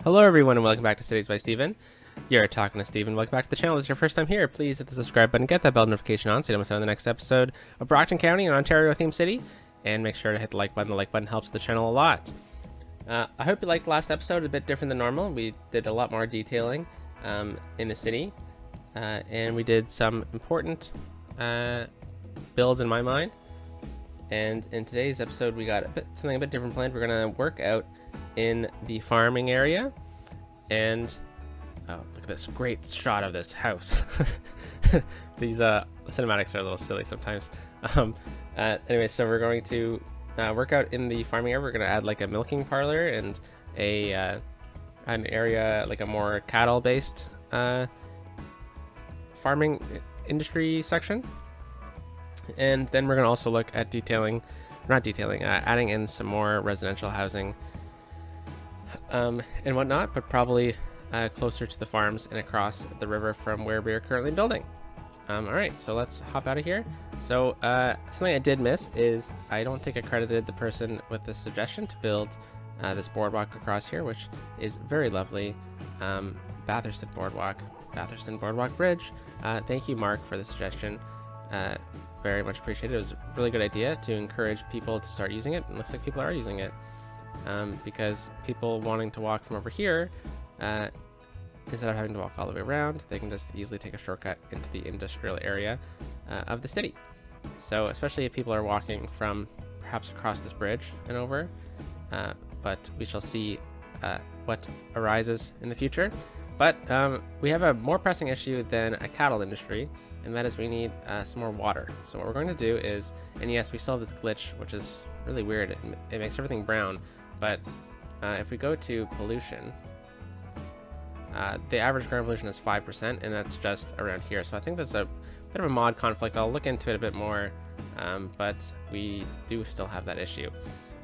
Hello everyone and welcome back to Cities by Steven. You're talking to Steven. Welcome back to the channel. If it's your first time here, please hit the subscribe button, get that bell notification on so you don't miss out on the next episode of Brockton County, an Ontario themed city. And make sure to hit the like button. The like button helps the channel a lot. I hope you liked the last episode, a bit different than normal. We did a lot more detailing in the city. And we did some important builds in my mind. And in today's episode, we got something a bit different planned. We're going to work out in the farming area, and oh, look at this great shot of this house. These cinematics are a little silly sometimes. Anyway, so we're going to work out in the farming area. We're going to add like a milking parlor and an area like a more cattle based farming industry section. And then we're going to also look at adding in some more residential housing and whatnot, but probably closer to the farms and across the river from where we are currently building. All right, so let's hop out of here. So something I did miss is I don't think I credited the person with the suggestion to build this boardwalk across here, which is very lovely. Batherston Boardwalk Bridge. Thank you, Mark, for the suggestion. Very much appreciated. It was a really good idea to encourage people to start using it. It looks like people are using it. Because people wanting to walk from over here, instead of having to walk all the way around, they can just easily take a shortcut into the industrial area of the city. So especially if people are walking from perhaps across this bridge and over, but we shall see what arises in the future. But we have a more pressing issue than a cattle industry, and that is we need some more water. So what we're going to do is, and yes, we still have this glitch, which is really weird. It makes everything brown. But if we go to pollution, the average ground pollution is 5%, and that's just around here. So I think that's a bit of a mod conflict. I'll look into it a bit more, but we do still have that issue.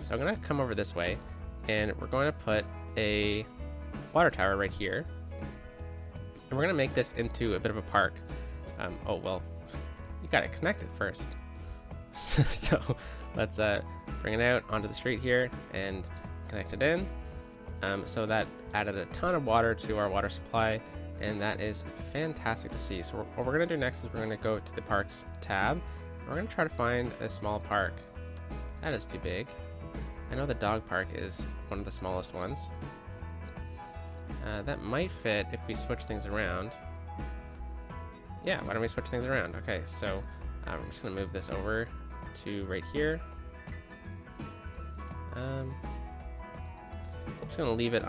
So I'm going to come over this way, and we're going to put a water tower right here. And we're going to make this into a bit of a park. Oh, well, you got to connect it first. So let's bring it out onto the street here and connect it in. So that added a ton of water to our water supply, and that is fantastic to see. So what we're going to do next is we're going to go to the parks tab. We're going to try to find a small park. That is too big. I know the dog park is one of the smallest ones. That might fit if we switch things around. Yeah, why don't we switch things around? Okay, so I'm just going to move this over to right here. I'm just going to leave it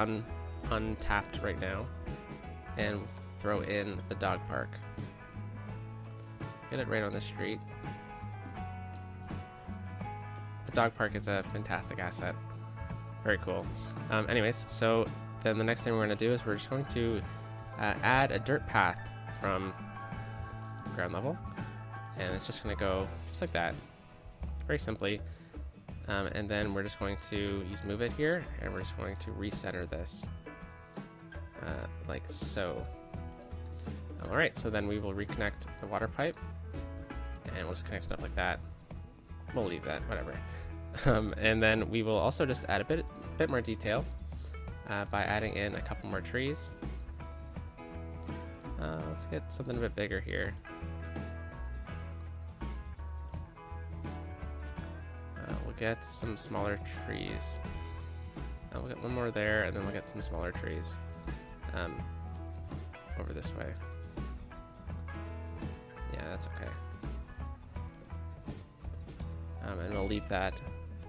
untapped right now and throw in the dog park. Get it right on the street. The dog park is a fantastic asset. Very cool. Anyways, so then the next thing we're going to do is we're just going to add a dirt path from ground level, and it's just going to go just like that, very simply. And then we're just going to use move it here, and we're just going to recenter this like so. All right, so then we will reconnect the water pipe, and we'll just connect it up like that. We'll leave that, whatever. And then we will also just add a bit more detail by adding in a couple more trees. Let's get something a bit bigger here. We'll get some smaller trees. We'll get one more there, and then we'll get some smaller trees over this way. Yeah, that's okay. And we'll leave that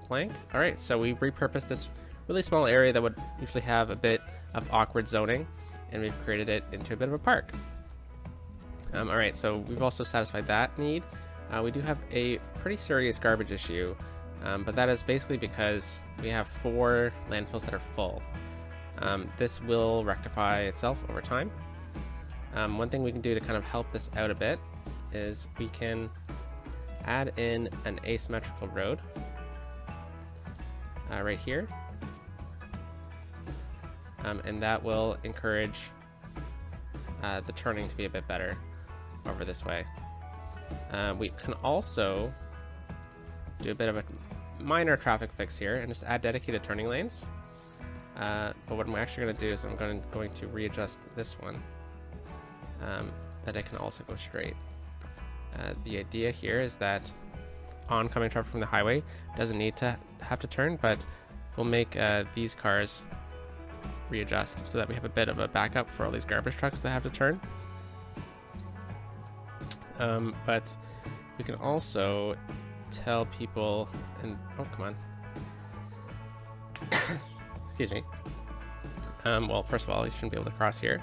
blank. All right, so we've repurposed this really small area that would usually have a bit of awkward zoning, and we've created it into a bit of a park. All right, so we've also satisfied that need. We do have a pretty serious garbage issue, but that is basically because we have 4 landfills that are full. This will rectify itself over time. One thing we can do to kind of help this out a bit is we can add in an asymmetrical road right here. And that will encourage the turning to be a bit better over this way. We can also do a bit of a minor traffic fix here and just add dedicated turning lanes. But what I'm actually going to do is I'm going to readjust this one, that it can also go straight. The idea here is that oncoming traffic from the highway doesn't need to have to turn, but we'll make these cars readjust so that we have a bit of a backup for all these garbage trucks that have to turn. But we can also tell people, and oh, come on. Excuse me. Well, first of all, you shouldn't be able to cross here,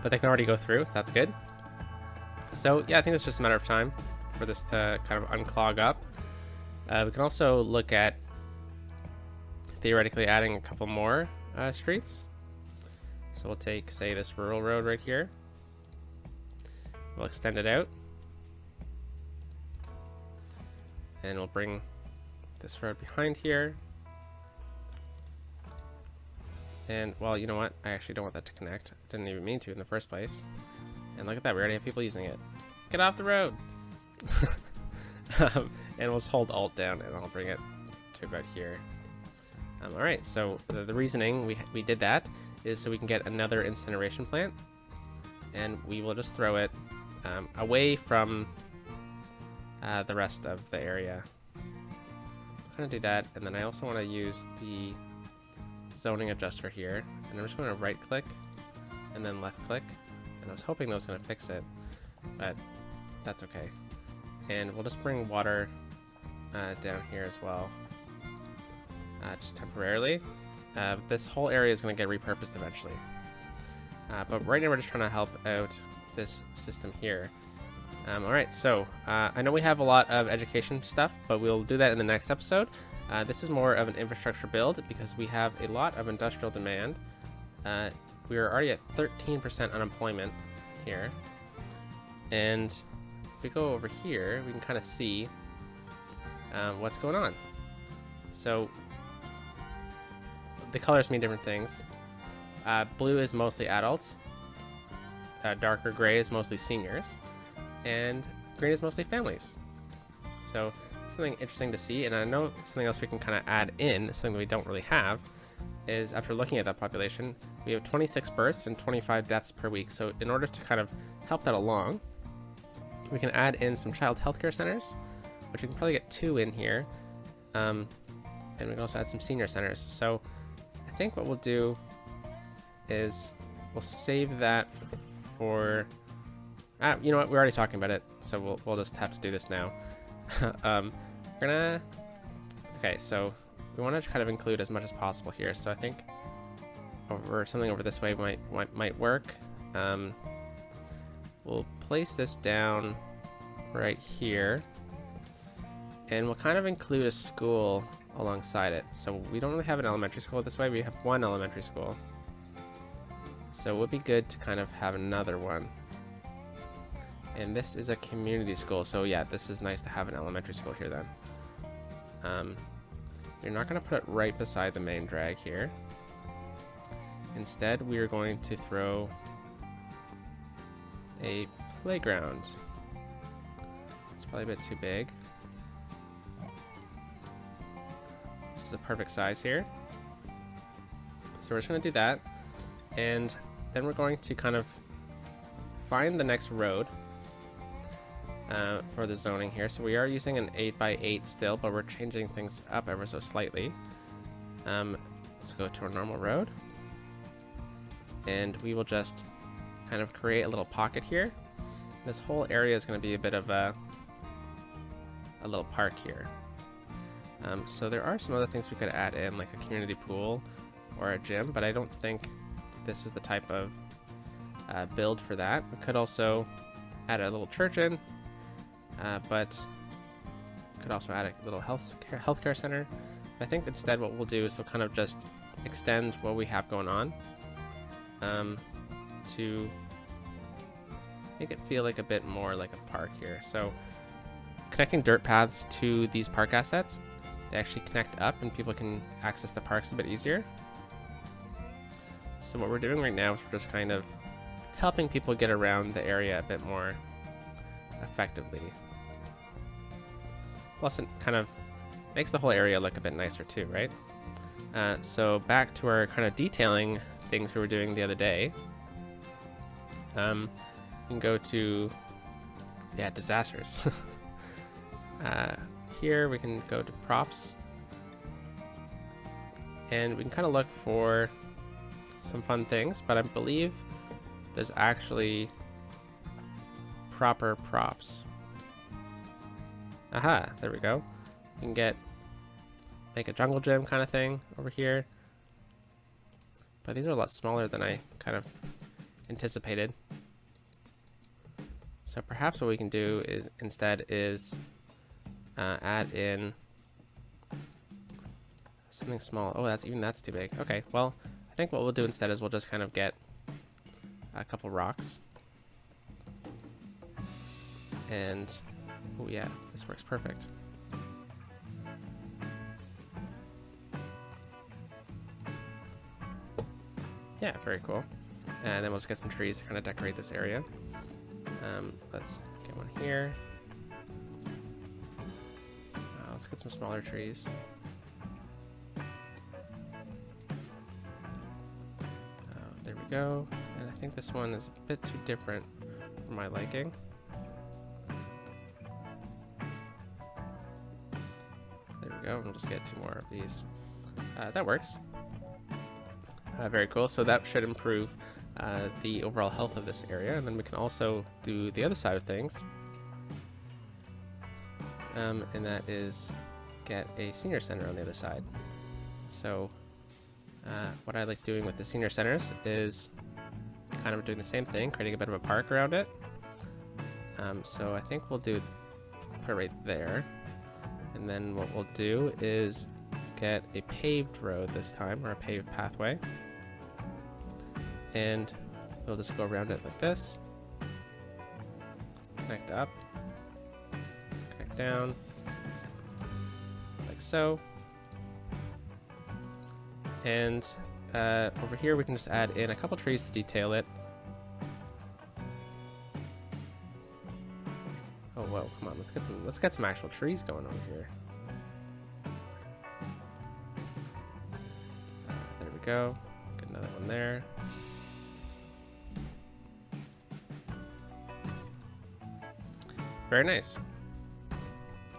but they can already go through. That's good. So yeah, I think it's just a matter of time for this to kind of unclog up. We can also look at theoretically adding a couple more streets. So we'll take, say, this rural road right here. We'll extend it out. And we'll bring this road behind here. And, well, you know what? I actually don't want that to connect. Didn't even mean to in the first place. And look at that, we already have people using it. Get off the road! And we'll just hold Alt down and I'll bring it to about here. Alright, so the reasoning we did that is so we can get another incineration plant. And we will just throw it away from the rest of the area. I'm going to do that, and then I also want to use the zoning adjuster here, and I'm just going to right click and then left click, and I was hoping that was going to fix it, but that's okay. And we'll just bring water down here as well, just temporarily. This whole area is going to get repurposed eventually, but right now we're just trying to help out this system here. Alright, so I know we have a lot of education stuff, but we'll do that in the next episode. This is more of an infrastructure build because we have a lot of industrial demand. We are already at 13% unemployment here. And if we go over here, we can kind of see what's going on. So the colors mean different things. Blue is mostly adults. Darker gray is mostly seniors. And green is mostly families. So something interesting to see, and I know something else we can kind of add in, something that we don't really have, is after looking at that population, we have 26 births and 25 deaths per week. So in order to kind of help that along, we can add in some child healthcare centers, which we can probably get 2 in here, and we can also add some senior centers. So I think what we'll do is we'll save that for... you know what? We're already talking about it, so we'll just have to do this now. We're gonna... Okay, so we want to kind of include as much as possible here. So I think something over this way might work. We'll place this down right here, and we'll kind of include a school alongside it. So we don't really have an elementary school this way. We have one elementary school, so it would be good to kind of have another one. And this is a community school, so yeah, this is nice to have an elementary school here then. We're not going to put it right beside the main drag here. Instead, we are going to throw a playground. It's probably a bit too big. This is a perfect size here. So we're just going to do that. And then we're going to kind of find the next road for the zoning here. So we are using an 8x8 still, but we're changing things up ever so slightly. Let's go to our normal road. And we will just kind of create a little pocket here. This whole area is going to be a bit of a little park here. So there are some other things we could add in, like a community pool or a gym, but I don't think this is the type of build for that. We could also add a little church in, but could also add a little healthcare center. I think instead what we'll do is we'll kind of just extend what we have going on to make it feel like a bit more like a park here. So connecting dirt paths to these park assets, they actually connect up and people can access the parks a bit easier. So what we're doing right now is we're just kind of helping people get around the area a bit more effectively. Plus it kind of makes the whole area look a bit nicer too, right? So back to our kind of detailing things we were doing the other day. You can go to, yeah, disasters. Here we can go to props, and we can kind of look for some fun things, but I believe there's actually proper props. Aha, there we go. You can make a jungle gym kind of thing over here. But these are a lot smaller than I kind of anticipated. So perhaps what we can do is instead is add in something small. Oh, that's too big. Okay, well, I think what we'll do instead is we'll just kind of get a couple rocks. And, oh yeah, this works perfect. Yeah, very cool. And then we'll just get some trees to kind of decorate this area. Let's get one here. Let's get some smaller trees. There we go. And I think this one is a bit too different for my liking. There we go. We'll just get 2 more of these. That works. Very cool. So that should improve the overall health of this area. And then we can also do the other side of things. And that is get a senior center on the other side. So what I like doing with the senior centers is kind of doing the same thing, creating a bit of a park around it. So I think we'll put it right there. And then what we'll do is get a paved road this time, or a paved pathway. And we'll just go around it like this. Connect up. Connect down. Like so. And over here we can just add in a couple trees to detail it. Oh whoa, come on, let's get some actual trees going over here. There we go. Get another one there. Very nice.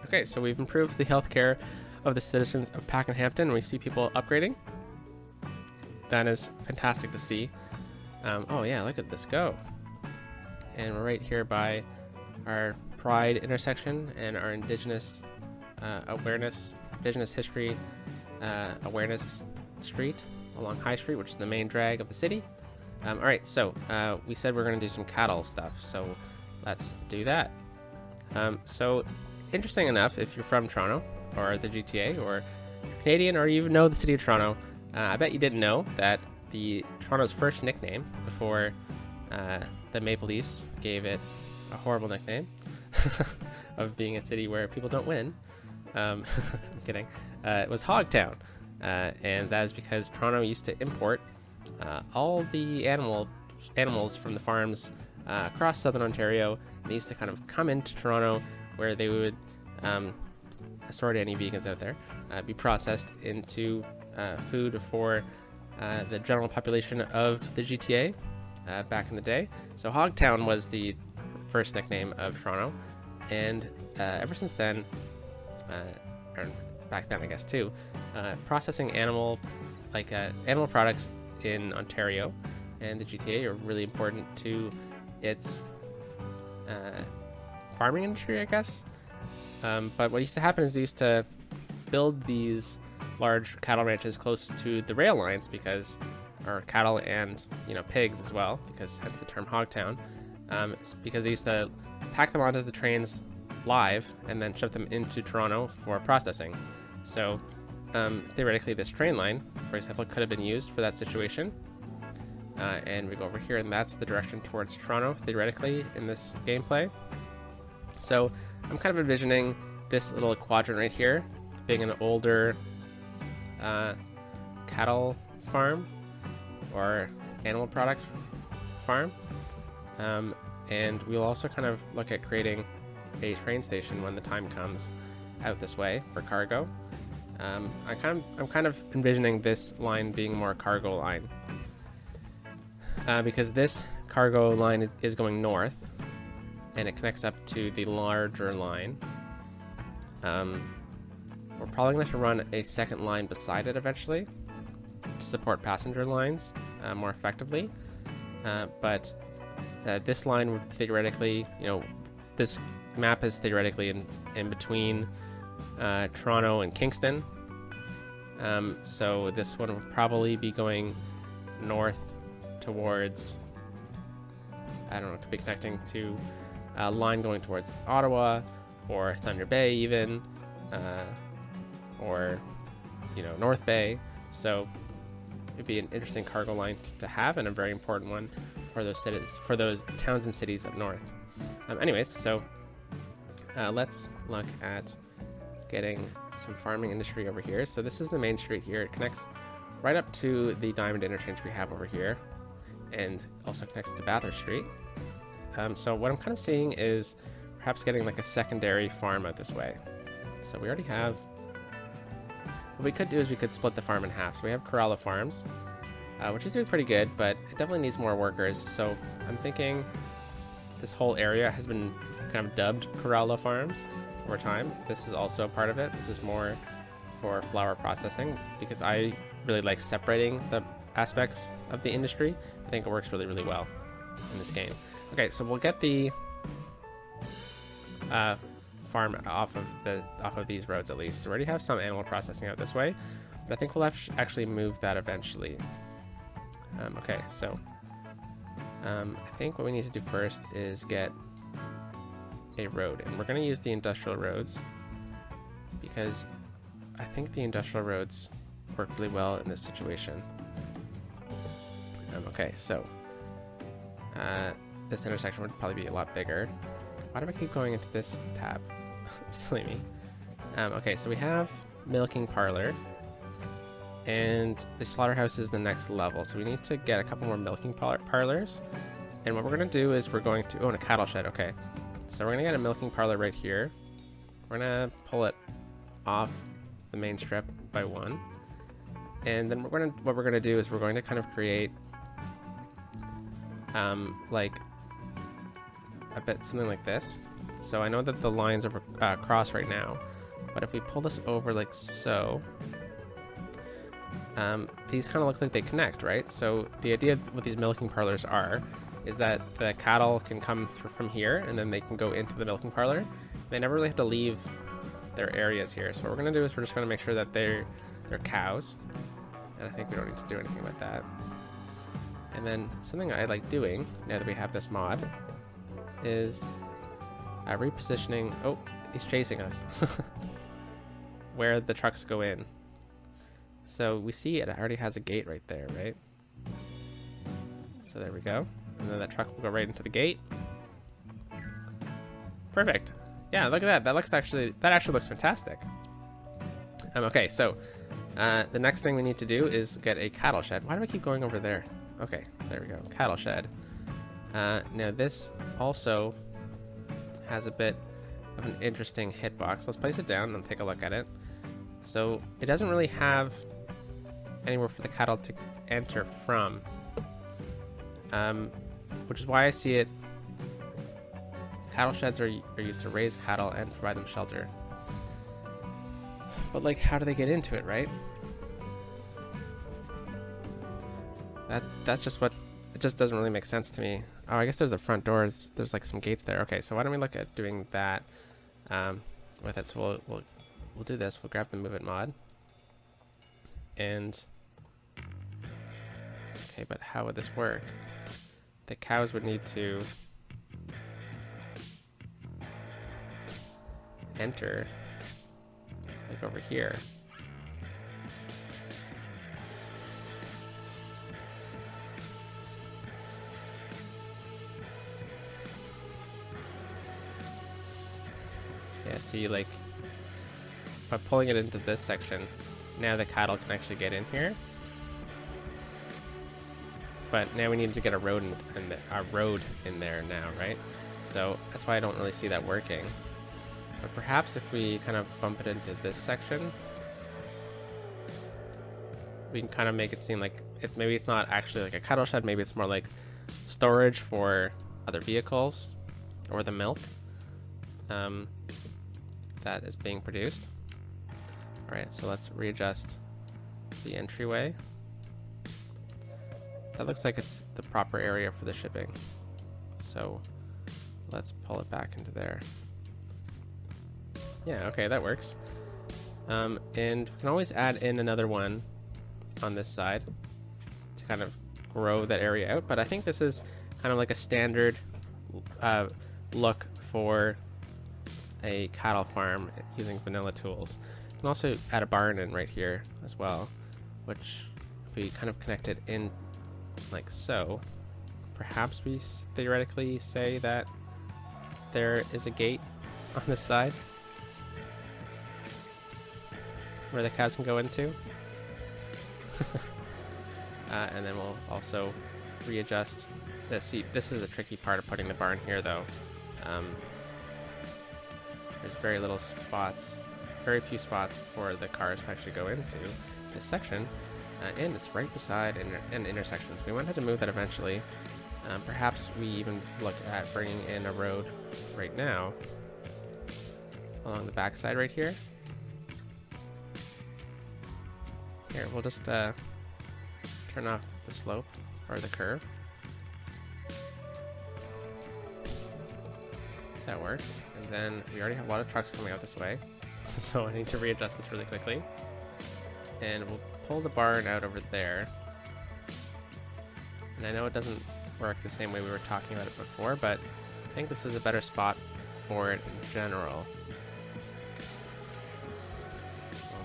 Okay, so we've improved the healthcare of the citizens of Pakenhampton, and we see people upgrading. That is fantastic to see. Oh yeah, look at this go. And we're right here by our Pride intersection and our Indigenous Indigenous History Awareness Street along High Street, which is the main drag of the city. All right, so we said we're going to do some cattle stuff, so let's do that. So interesting enough, if you're from Toronto or the GTA, or you're Canadian, or you even know the city of Toronto, I bet you didn't know that Toronto's first nickname, before the Maple Leafs gave it a horrible nickname of being a city where people don't win. I'm kidding. It was Hogtown, and that is because Toronto used to import all the animals from the farms across southern Ontario. They used to kind of come into Toronto, where they would, sorry to any vegans out there, be processed into food for the general population of the GTA back in the day. So Hogtown was the first nickname of Toronto, and ever since then, or back then I guess too, processing animal products in Ontario and the GTA are really important to its farming industry, I guess. But what used to happen is they used to build these large cattle ranches close to the rail lines, because, or cattle and pigs as well, because hence the term Hogtown, because they used to pack them onto the trains live and then ship them into Toronto for processing. So theoretically, this train line, for example, could have been used for that situation. And we go over here, and that's the direction towards Toronto, theoretically, in this gameplay. So I'm kind of envisioning this little quadrant right here being an older cattle farm or animal product farm. And we'll also kind of look at creating a train station when the time comes out this way for cargo. I'm kind of envisioning this line being more cargo line, because this cargo line is going north, and it connects up to the larger line. We're probably going to run a second line beside it eventually to support passenger lines more effectively. But this line would theoretically, this map is theoretically in between Toronto and Kingston. So this one would probably be going north towards, I don't know, it could be connecting to a line going towards Ottawa or Thunder Bay even, or, North Bay. So it'd be an interesting cargo line to have, and a very important one for those cities, for those towns and cities up north. Anyways, so let's look at getting some farming industry over here. So this is the main street here. It connects right up to the diamond interchange we have over here, and also connects to Bathurst Street. So what I'm kind of seeing is perhaps getting like a secondary farm out this way. So we already have, what we could do is we could split the farm in half. So we have Corolla Farms, which is doing pretty good, but it definitely needs more workers. So I'm thinking this whole area has been kind of dubbed Corolla Farms over time. This is also part of it. This is more for flower processing, because I really like separating the aspects of the industry. I think it works really, really well in this game. Okay, so we'll get the farm off of these roads at least. So we already have some animal processing out this way, but I think we'll have to actually move that eventually. Okay, so I think what we need to do first is get a road, and we're going to use the industrial roads because I think the industrial roads work really well in this situation. Okay, so this intersection would probably be a lot bigger. Why do I keep going into this tab? Silly me. Okay, so we have milking parlor, and the slaughterhouse is the next level, so we need to get a couple more milking parlors. And what we're going to do is we're going to, and a cattle shed. Okay, so we're going to get a milking parlor right here. We're going to pull it off the main strip by one, and then what we're going to do is we're going to kind of create like a bit something like this. So I know that the lines are cross right now, but if we pull this over like so, these kind of look like they connect, right? So the idea of what these milking parlors is that the cattle can come through from here, and then they can go into the milking parlor. They never really have to leave their areas here. So what we're going to do is we're just going to make sure that they're cows, and I think we don't need to do anything about that. And then something I like doing now that we have this mod is repositioning. Oh, he's chasing us. Where the trucks go in. So we see it already has a gate right there, right? So there we go. And then that truck will go right into the gate. Perfect. Yeah, look at that. That actually looks fantastic. Okay, so the next thing we need to do is get a cattle shed. Why do I keep going over there? Okay, there we go. Cattle shed. Now this also has a bit of an interesting hitbox. Let's place it down and take a look at it. So it doesn't really have anywhere for the cattle to enter from, which is why I see it. Cattle sheds are used to raise cattle and provide them shelter. But like, how do they get into it, right? That's just what, it just doesn't really make sense to me. Oh, I guess there's a front door. There's like some gates there. Okay, so why don't we look at doing that with it? So we'll do this. We'll grab the move it mod. And okay, but how would this work? The cows would need to enter like over here. Yeah, see, like, by pulling it into this section, now the cattle can actually get in here. But now we need to get a road in there now, right? So that's why I don't really see that working. But perhaps if we kind of bump it into this section, we can kind of make it seem like maybe it's not actually like a cattle shed. Maybe it's more like storage for other vehicles or the milk that is being produced. All right, so let's readjust the entryway. That looks like it's the proper area for the shipping. So let's pull it back into there. Yeah, okay, that works. And we can always add in another one on this side to kind of grow that area out. But I think this is kind of like a standard look for a cattle farm using vanilla tools. You can also add a barn in right here as well, which if we kind of connect it in like so, perhaps we theoretically say that there is a gate on this side where the cows can go into. And then we'll also readjust this. See, this is the tricky part of putting the barn here, though. There's very little spots, very few spots for the cars to actually go into this section, and it's right beside an intersection. So we might have to move that eventually. Perhaps we even look at bringing in a road right now along the backside right here. Here, we'll just turn off the slope or the curve. That works. And then we already have a lot of trucks coming out this way, so I need to readjust this really quickly. And we'll pull the barn out over there. And I know it doesn't work the same way we were talking about it before, but I think this is a better spot for it in general.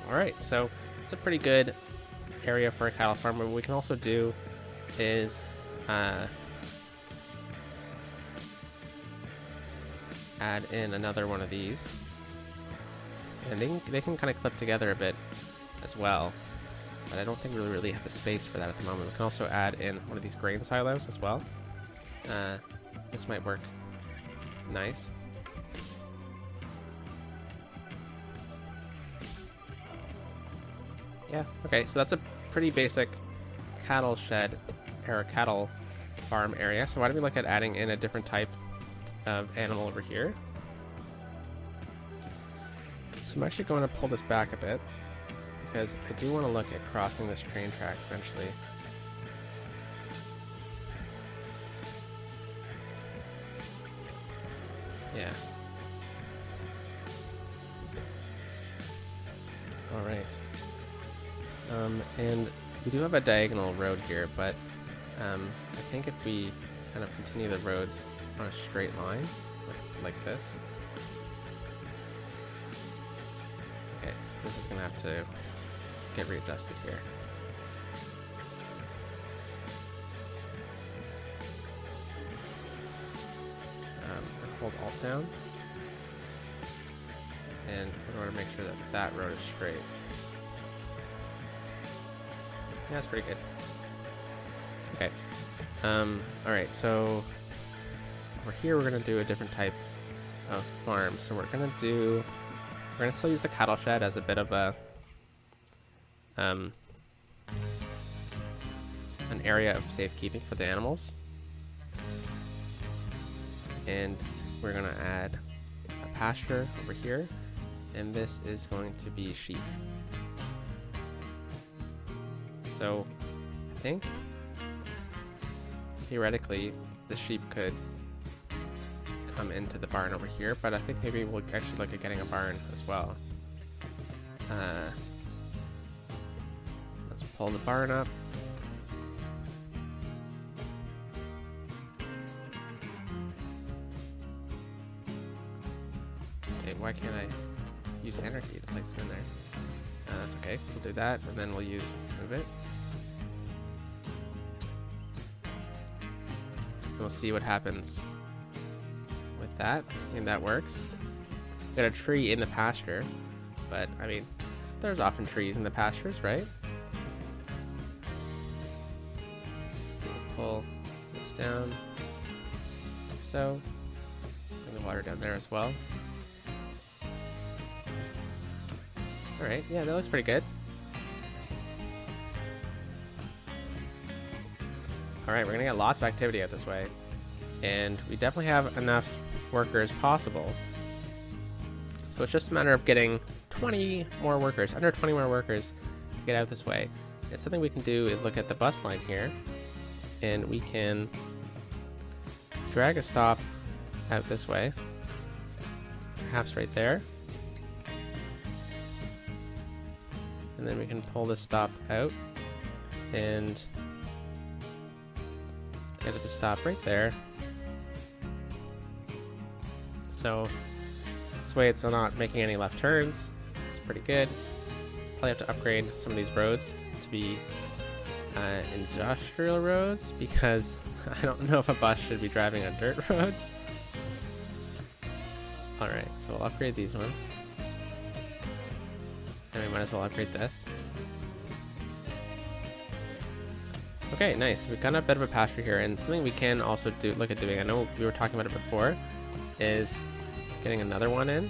Alright, so it's a pretty good area for a cattle farm. What we can also do is add in another one of these, and they can kind of clip together a bit as well, but I don't think we really have the space for that at the moment. We can also add in one of these grain silos as well. This might work nice. Yeah, okay, so that's a pretty basic cattle shed or cattle farm area. So why don't we look at adding in a different type of animal over here. So I'm actually going to pull this back a bit because I do want to look at crossing this train track eventually. Yeah. All right. And we do have a diagonal road here, but I think if we kind of continue the roads on a straight line, like this. Okay, this is gonna have to get readjusted here. Hold Alt down, and we want to make sure that that road is straight. Yeah, that's pretty good. Okay. All right. So over here, we're gonna do a different type of farm. So we're gonna still use the cattle shed as a bit of a an area of safekeeping for the animals, and we're gonna add a pasture over here, and this is going to be sheep. So I think theoretically the sheep could come into the barn over here, but I think maybe we'll actually look at getting a barn as well. Let's pull the barn up. Okay, why can't I use anarchy to place it in there? That's okay, we'll do that, and then we'll use move it. We'll see what happens with that. I think that works. Got a tree in the pasture, but I mean, there's often trees in the pastures, right? Pull this down like so. Bring the water down there as well. Alright, yeah, that looks pretty good. All right, we're gonna get lots of activity out this way, and we definitely have enough workers possible. So it's just a matter of getting 20 more workers, under 20 more workers to get out this way. And something we can do is look at the bus line here, and we can drag a stop out this way, perhaps right there. And then we can pull this stop out and get it to stop right there. So this way it's not making any left turns. It's pretty good. Probably have to upgrade some of these roads to be industrial roads, because I don't know if a bus should be driving on dirt roads. Alright, so we'll upgrade these ones. And we might as well upgrade this. Okay, nice. We've got a bit of a pasture here, and something we can also look at doing, I know we were talking about it before, is getting another one in.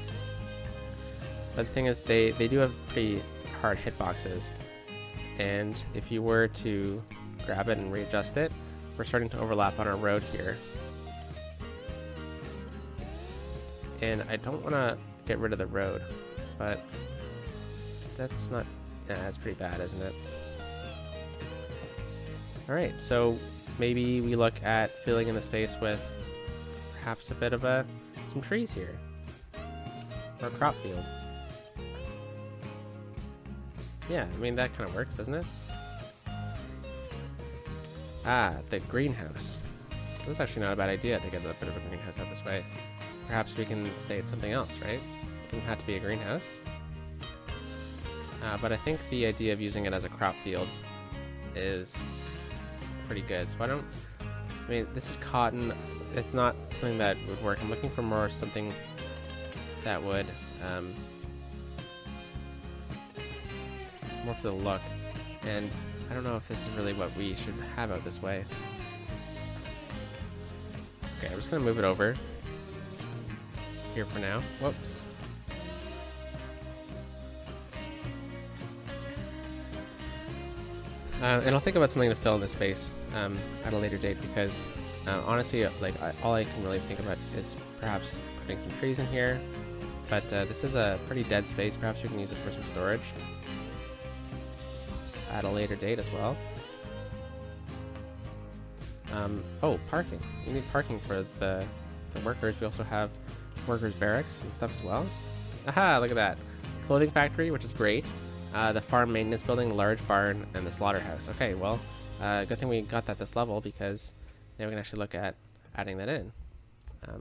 But the thing is, they do have pretty hard hitboxes. And if you were to grab it and readjust it, we're starting to overlap on our road here. And I don't want to get rid of the road, but that's not... Nah, that's pretty bad, isn't it? Alright, so maybe we look at filling in the space with perhaps a bit of some trees here. Or a crop field. Yeah, I mean, that kind of works, doesn't it? Ah, the greenhouse. That's actually not a bad idea to get a bit of a greenhouse out this way. Perhaps we can say it's something else, right? It doesn't have to be a greenhouse. But I think the idea of using it as a crop field is pretty good. So I mean, this is cotton. It's not something that would work. I'm looking for more something that would, more for the look. And I don't know if this is really what we should have out this way. Okay, I'm just gonna move it over here for now. Whoops. And I'll think about something to fill in this space at a later date, because honestly, like all I can really think about is perhaps putting some trees in here. But this is a pretty dead space. Perhaps we can use it for some storage at a later date as well. Oh, parking. We need parking for the workers. We also have workers' barracks and stuff as well. Aha, look at that. Clothing factory, which is great. The farm maintenance building, large barn, and the slaughterhouse. Okay, well, good thing we got that this level, because now we can actually look at adding that in.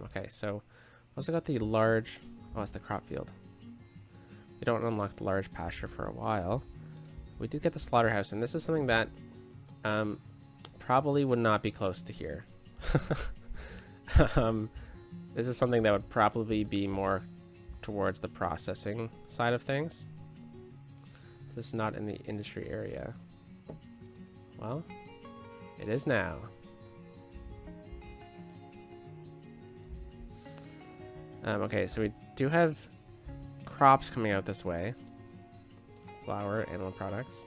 Okay, so also got the large... Oh, it's the crop field. We don't unlock the large pasture for a while. We did get the slaughterhouse, and this is something that probably would not be close to here. This is something that would probably be more towards the processing side of things. So this is not in the industry area. Well, it is now. Okay, so we do have crops coming out this way. Flour, animal products.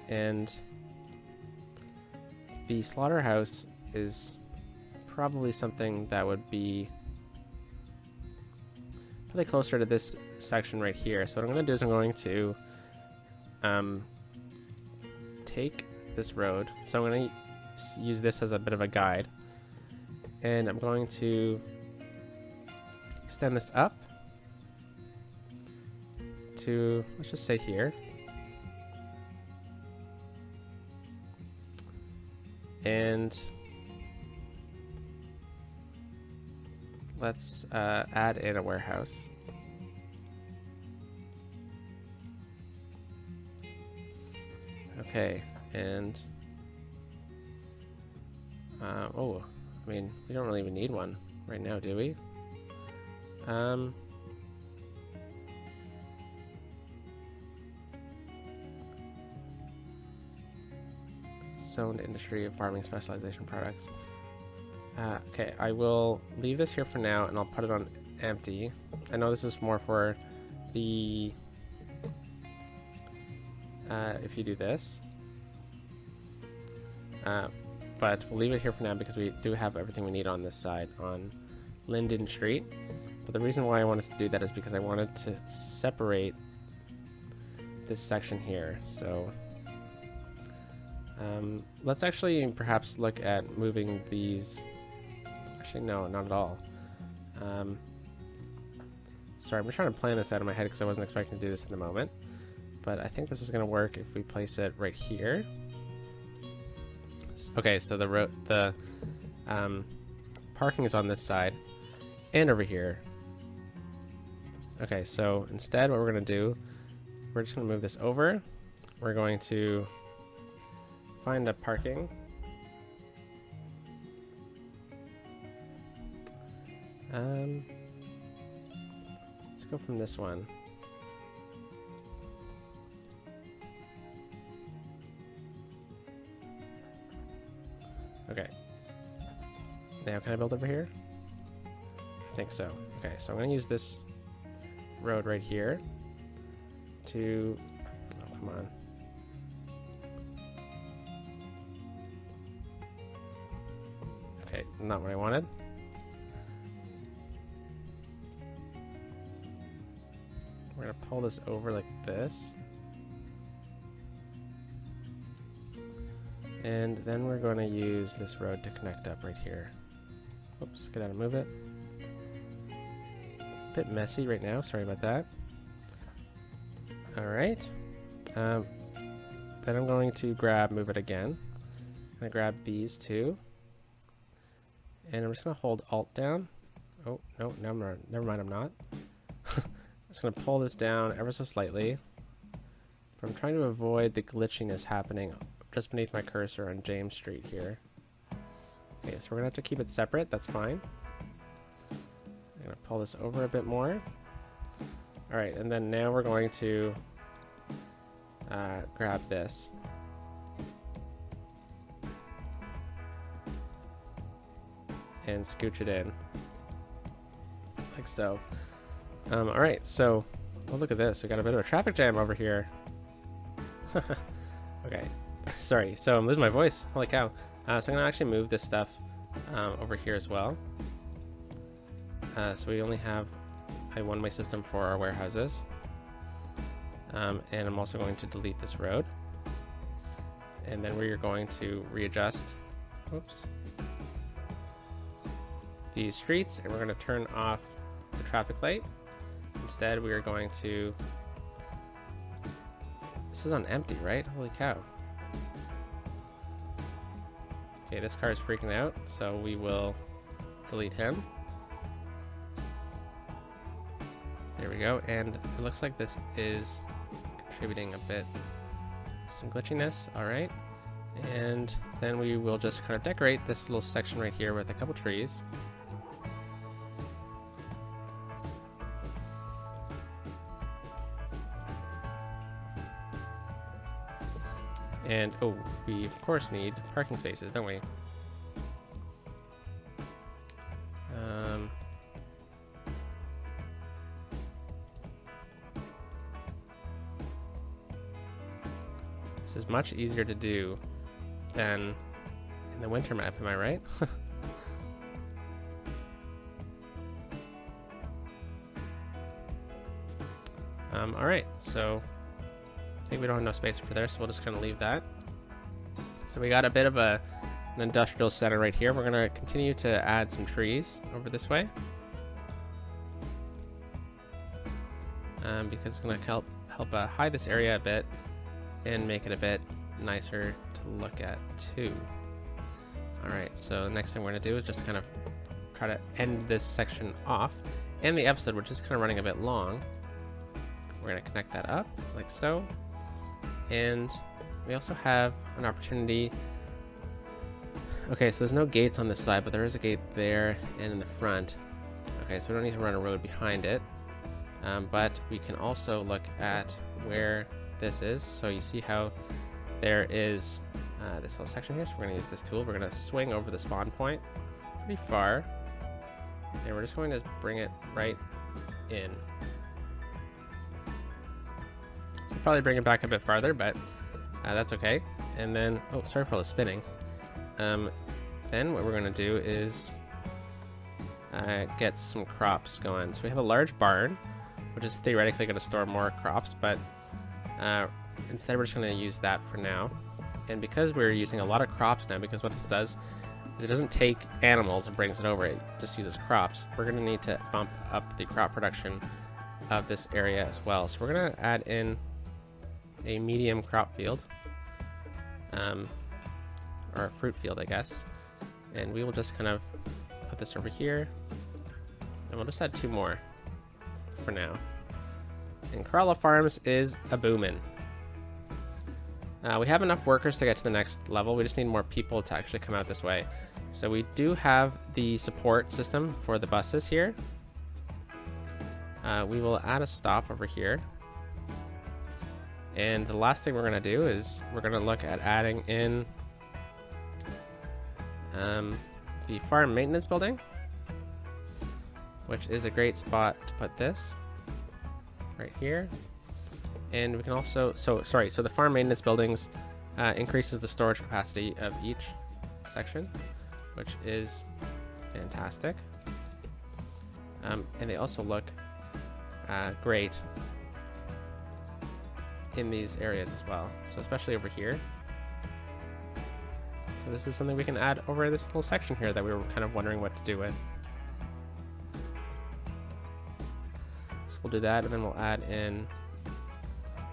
And the slaughterhouse is probably something that would be probably closer to this section right here. So what I'm going to do is I'm going to take this road. So I'm going to use this as a bit of a guide. And I'm going to extend this up to, let's just say here. And let's add in a warehouse. Okay, and oh, I mean, we don't really even need one right now, do we? Zoned industry of farming specialization products. Okay, I will leave this here for now, and I'll put it on empty. I know this is more for the if you do this, but we'll leave it here for now because we do have everything we need on this side on Linden Street. But the reason why I wanted to do that is because I wanted to separate this section here. So let's actually perhaps look at moving these. Actually, no, not at all. Sorry, I'm trying to plan this out in my head because I wasn't expecting to do this in the moment. But I think this is going to work if we place it right here. Okay, so the parking is on this side and over here. Okay, so instead what we're going to do, we're just going to move this over. We're going to find a parking. Let's go from this one. Okay. Now can I build over here? I think so. Okay, so I'm going to use this road right here to... Oh, come on. Okay, not what I wanted. We're going to pull this over like this. And then we're going to use this road to connect up right here. Oops, get out and move it. A bit messy right now, sorry about that. Alright. Then I'm going to move it again. I'm going to grab these two. And I'm just going to hold Alt down. Oh, no, never mind, I'm not. I'm just going to pull this down ever so slightly. But I'm trying to avoid the glitchiness happening just beneath my cursor on James Street here. Okay, so we're gonna have to keep it separate, that's fine. I'm gonna pull this over a bit more. Alright, and then now we're going to grab this. And scooch it in. Like so. Alright, so, oh, look at this, we got a bit of a traffic jam over here. Okay. Sorry, so I'm losing my voice. Holy cow. So I'm going to actually move this stuff over here as well. So we only have a one-way system for our warehouses. And I'm also going to delete this road. And then we're going to readjust these streets, and we're going to turn off the traffic light. Instead, we are going to... This is on empty, right? Holy cow. Okay, this car is freaking out, so we will delete him. There we go, and it looks like this is contributing a bit, some glitchiness. All right, and then we will just kind of decorate this little section right here with a couple trees. And, oh, we of course need parking spaces, don't we? This is much easier to do than in the winter map, am I right? Alright, so I think we don't have enough space for there, so we'll just kind of leave that. So we got a bit of an industrial center right here. We're going to continue to add some trees over this way. Because it's going to help hide this area a bit and make it a bit nicer to look at too. Alright, so the next thing we're going to do is just kind of try to end this section off. And the episode, which is kind of running a bit long, we're going to connect that up like so. And we also have an opportunity. Okay, so there's no gates on this side, but there is a gate there and in the front. Okay, so we don't need to run a road behind it. But we can also look at where this is. So you see how there is this little section here. So we're going to use this tool. We're going to swing over the spawn point pretty far. And we're just going to bring it right in. Probably bring it back a bit farther, but that's okay. And then, oh, sorry for all the spinning. Then what we're going to do is get some crops going. So we have a large barn, which is theoretically going to store more crops, but instead we're just going to use that for now. And because we're using a lot of crops now, because what this does is it doesn't take animals and brings it over, it just uses crops. We're going to need to bump up the crop production of this area as well. So we're going to add in a medium crop field, or a fruit field, I guess. And we will just kind of put this over here, and we'll just add 2 more for now. And Corolla Farms is a boomin'. We have enough workers to get to the next level. We just need more people to actually come out this way. So we do have the support system for the buses here. We will add a stop over here. And the last thing we're going to do is we're going to look at adding in the farm maintenance building, which is a great spot to put this right here. And we can also, so the farm maintenance buildings increases the storage capacity of each section, which is fantastic. And they also look great in these areas as well. So especially over here. So this is something we can add over this little section here that we were kind of wondering what to do with. So we'll do that, and then we'll add in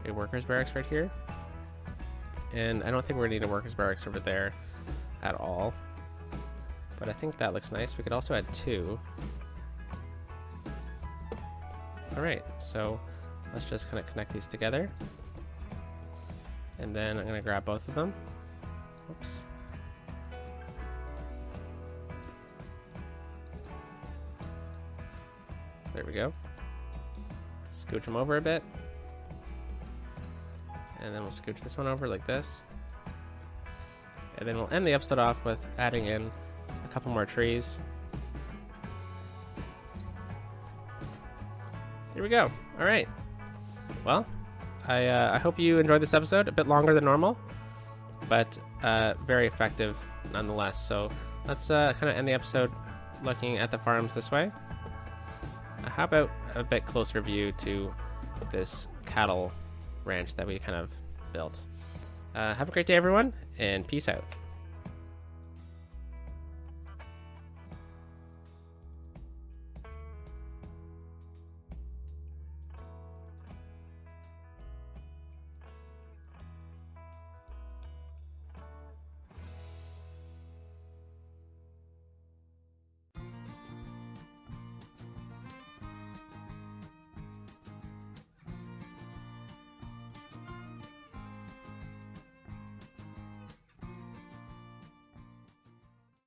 a workers barracks right here. And I don't think we're gonna need a workers barracks over there at all, but I think that looks nice. We could also add 2. All right, so let's just kind of connect these together. And then I'm gonna grab both of them. Oops. There we go. Scooch them over a bit. And then we'll scooch this one over like this. And then we'll end the episode off with adding in a couple more trees. Here we go. All right. Well, I hope you enjoyed this episode. A bit longer than normal, but very effective nonetheless. So let's kind of end the episode looking at the farms this way. How about a bit closer view to this cattle ranch that we kind of built? Have a great day, everyone, and peace out.